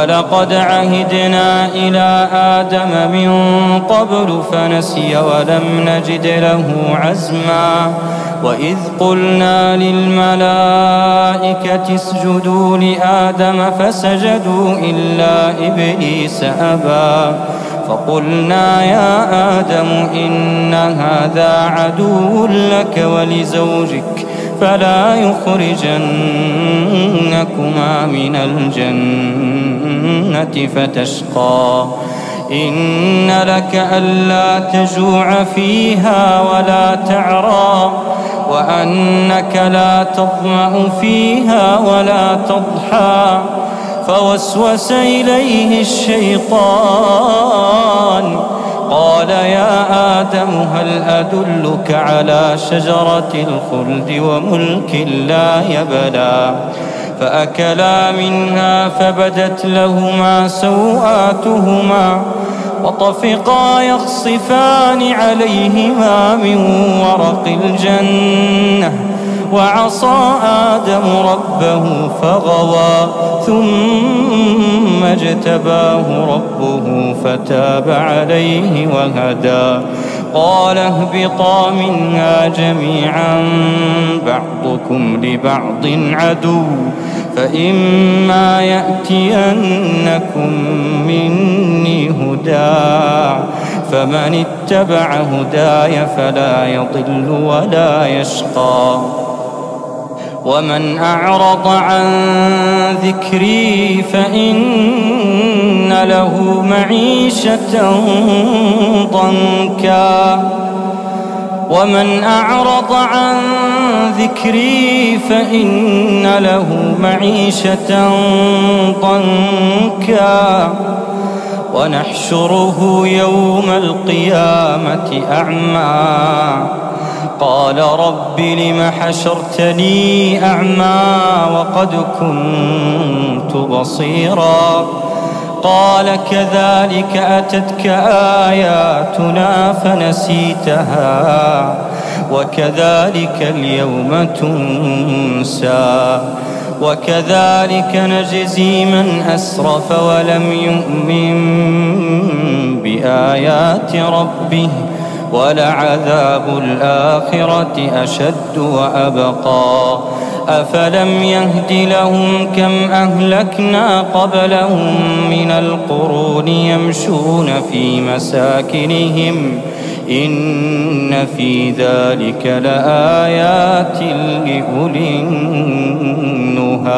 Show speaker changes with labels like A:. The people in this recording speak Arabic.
A: ولقد عهدنا إلى آدم من قبل فنسي ولم نجد له عزما وإذ قلنا للملائكة اسجدوا لآدم فسجدوا إلا إبليس أبى فقلنا يا آدم إن هذا عدو لك ولزوجك فلا يخرجنكما من الجنة فتشقى إن لك ألا تجوع فيها ولا تعرى وأنك لا تظمأ فيها ولا تضحى فوسوس إليه الشيطان قال يا آدم هل أدلك على شجرة الخلد وملك لا يبلى فأكلا منها فبدت لهما سوآتهما وطفقا يخصفان عليهما من ورق الجنة وعصى آدم ربه فغوى ثم اجتباه ربه فتاب عليه وهدى قال اهبطا منها جميعا بعضكم لبعض عدو فإما يأتينكم مني هدى فمن اتبع هداي فلا يضل ولا يشقى ومن أعرض عن ذكري فإن له معيشة ضنكا ومن أعرض عن ذكري فإن له معيشة ضنكا ونحشره يوم القيامة أعمى قال رب لم حشرتني أعمى وقد كنت بصيرا قال كذلك أتتك آياتنا فنسيتها وكذلك اليوم تنسى وكذلك نجزي من أسرف ولم يؤمن بآيات ربه ولعذاب الآخرة أشد وأبقى أفلم يهد لهم كم أهلكنا قبلهم من القرون يمشون في مساكنهم إن في ذلك لآيات لأولي النهى.